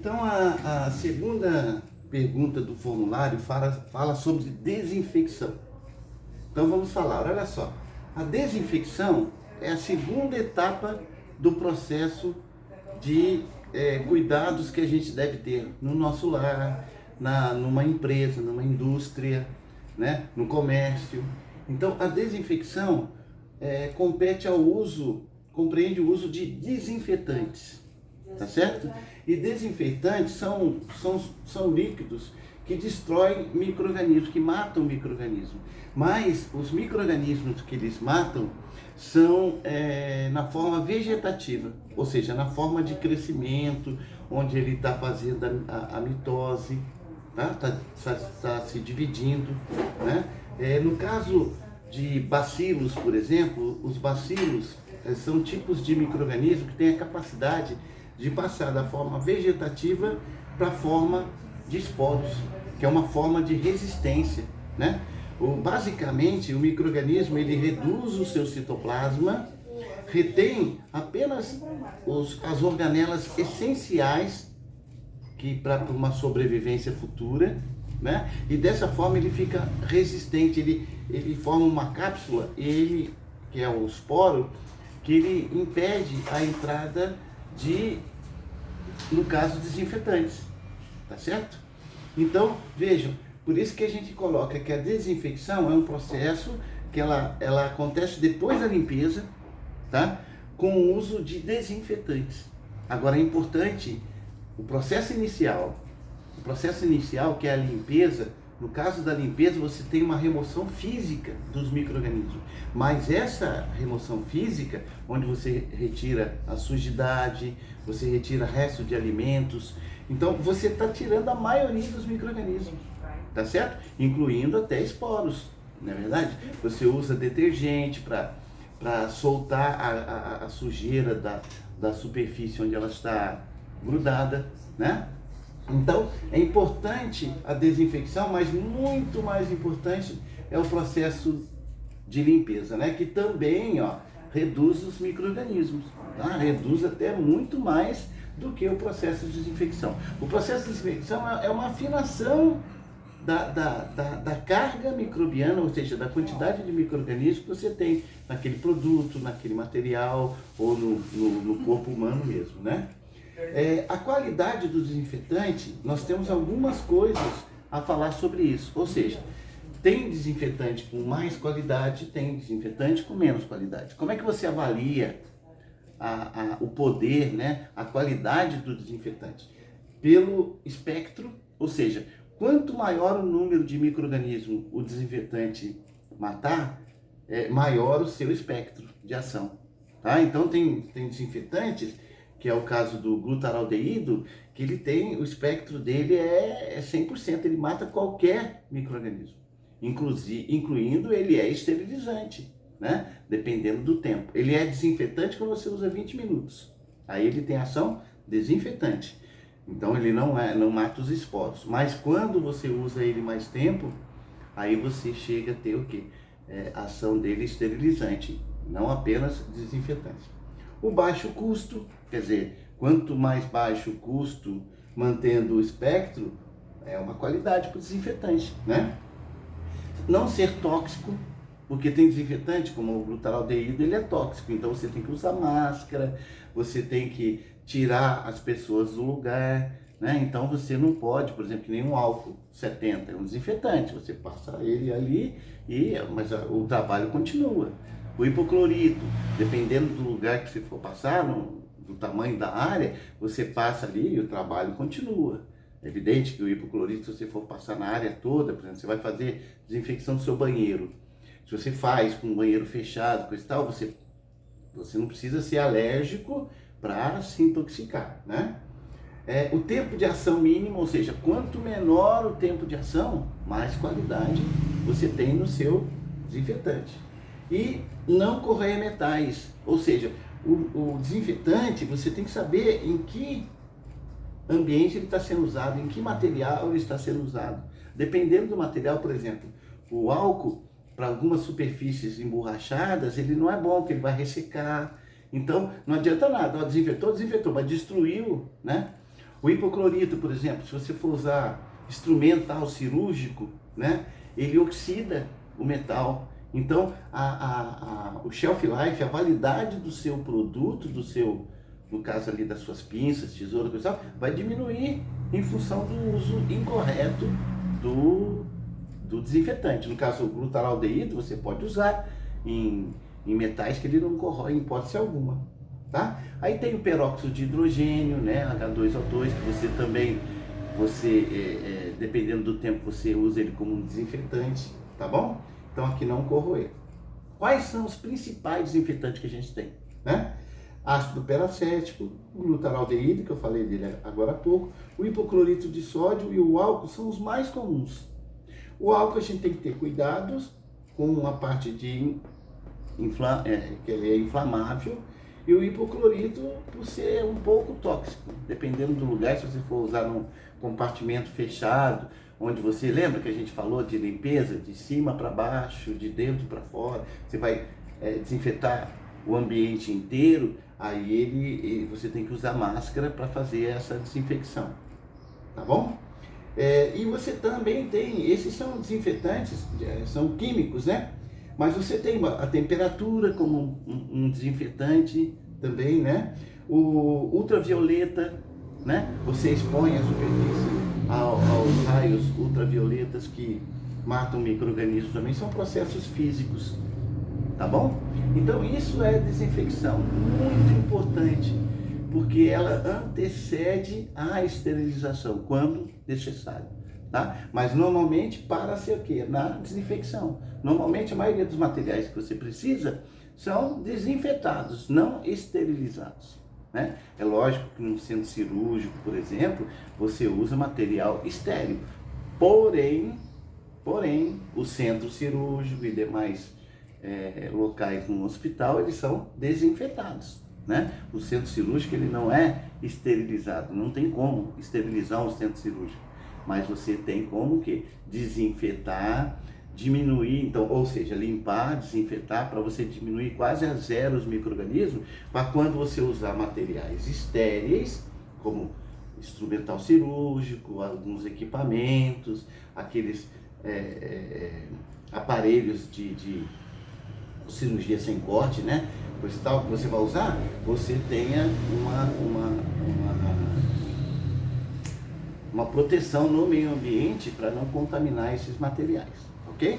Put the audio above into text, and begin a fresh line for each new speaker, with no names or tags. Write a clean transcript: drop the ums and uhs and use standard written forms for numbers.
Então, a segunda pergunta do formulário fala sobre desinfecção. Então, vamos falar, olha só. A desinfecção é a segunda etapa do processo de cuidados que a gente deve ter no nosso lar, numa empresa, numa indústria, né, no comércio. Então, a desinfecção compreende o uso de desinfetantes, tá certo? E desinfetantes são líquidos que destroem micro-organismos, que matam micro-organismos. Mas os micro-organismos que eles matam são na forma vegetativa, ou seja, na forma de crescimento, onde ele está fazendo a mitose, tá se dividindo, né? No caso de bacilos, por exemplo, os bacilos são tipos de micro-organismos que têm a capacidade de passar da forma vegetativa para a forma de esporos, que é uma forma de resistência, né? Basicamente, o micro-organismo ele reduz o seu citoplasma, retém apenas as organelas essenciais para uma sobrevivência futura, né? E dessa forma ele fica resistente, ele forma uma cápsula, que é o esporo, que ele impede a entrada no caso, desinfetantes, tá certo? Então, vejam, por isso que a gente coloca que a desinfecção é um processo que ela acontece depois da limpeza, tá? Com o uso de desinfetantes. Agora é importante o processo inicial que é a limpeza. No caso da limpeza, você tem uma remoção física dos micro-organismos, mas essa remoção física, onde você retira a sujidade, você retira resto de alimentos, então você está tirando a maioria dos micro-organismos, tá certo? Incluindo até esporos, não é verdade? Você usa detergente para soltar a sujeira da superfície onde ela está grudada, né? Então, é importante a desinfecção, mas muito mais importante é o processo de limpeza, né? Que também, reduz os micro-organismos, tá? Reduz até muito mais do que o processo de desinfecção. O processo de desinfecção é uma afinação da carga microbiana, ou seja, da quantidade de micro-organismos que você tem naquele produto, naquele material ou no corpo humano mesmo, né? A qualidade do desinfetante, nós temos algumas coisas a falar sobre isso, ou seja, tem desinfetante com mais qualidade, tem desinfetante com menos qualidade. Como é que você avalia o poder, né, a qualidade do desinfetante? Pelo espectro, ou seja, quanto maior o número de micro-organismos o desinfetante matar, maior o seu espectro de ação, tá? Então tem desinfetantes, que é o caso do glutaraldeído, que ele tem, o espectro dele é 100%, ele mata qualquer micro-organismo, incluindo ele é esterilizante, né? Dependendo do tempo. Ele é desinfetante quando você usa 20 minutos, aí ele tem ação desinfetante, então ele não mata os esporos, mas quando você usa ele mais tempo, aí você chega a ter o quê? A ação dele esterilizante, não apenas desinfetante. O baixo custo, quer dizer, quanto mais baixo o custo, mantendo o espectro, é uma qualidade para o desinfetante, né? Não ser tóxico, porque tem desinfetante, como o glutaraldeído, ele é tóxico, então você tem que usar máscara, você tem que tirar as pessoas do lugar, né? Então você não pode, por exemplo, que nem um álcool 70, é um desinfetante, você passa ele ali, mas o trabalho continua. O hipoclorito, dependendo do lugar que você for passar, do tamanho da área, você passa ali e o trabalho continua. É evidente que o hipoclorito, se você for passar na área toda, por exemplo, você vai fazer desinfecção do seu banheiro. Se você faz com um banheiro fechado, coisa e tal, você não precisa ser alérgico para se intoxicar, né? O tempo de ação mínimo, ou seja, quanto menor o tempo de ação, mais qualidade você tem no seu desinfetante. E não correr metais, ou seja, o desinfetante você tem que saber em que ambiente ele está sendo usado, em que material ele está sendo usado. Dependendo do material, por exemplo, o álcool, para algumas superfícies emborrachadas, ele não é bom, porque ele vai ressecar. Então, não adianta nada, desinfetou, mas destruiu, né? O hipoclorito, por exemplo, se você for usar instrumental cirúrgico, né, ele oxida o metal. Então, o shelf life, a validade do seu produto, no caso ali das suas pinças, tesoura, coisa tal, vai diminuir em função do uso incorreto do desinfetante. No caso, o glutaraldeído, você pode usar em metais que ele não corrói em hipótese alguma. Tá? Aí tem o peróxido de hidrogênio, né, H2O2, que você também, dependendo do tempo, você usa ele como um desinfetante, tá bom? Então aqui não corroer. Quais são os principais desinfetantes que a gente tem, né? Ácido peracético, o glutaraldeído, que eu falei dele agora há pouco, o hipoclorito de sódio e o álcool são os mais comuns. O álcool a gente tem que ter cuidados com a parte que ele é inflamável, e o hipoclorito por ser um pouco tóxico, dependendo do lugar. Se você for usar num compartimento fechado, onde você lembra que a gente falou de limpeza de cima para baixo, de dentro para fora, você vai desinfetar o ambiente inteiro, aí você tem que usar máscara para fazer essa desinfecção, tá bom? E você também tem, esses são desinfetantes, são químicos, né? Mas você tem a temperatura como um desinfetante também, né? O ultravioleta, né? Você expõe a superfície aos raios ultravioletas que matam micro-organismos também, são processos físicos, tá bom? Então isso é desinfecção muito importante, porque ela antecede a esterilização, quando necessário, tá? Mas normalmente para ser o quê? Na desinfecção. Normalmente a maioria dos materiais que você precisa são desinfetados, não esterilizados, né? É lógico que no centro cirúrgico, por exemplo, você usa material estéril, porém o centro cirúrgico e demais locais no hospital, eles são desinfetados, né? O centro cirúrgico ele não é esterilizado, não tem como esterilizar um centro cirúrgico, mas você tem como que desinfetar, diminuir, então, ou seja, limpar, desinfetar, para você diminuir quase a zero os micro-organismos, para quando você usar materiais estéreis, como instrumental cirúrgico, alguns equipamentos, aqueles aparelhos de cirurgia sem corte, né? Coisa tal que você vai usar, você tenha uma proteção no meio ambiente para não contaminar esses materiais, ok?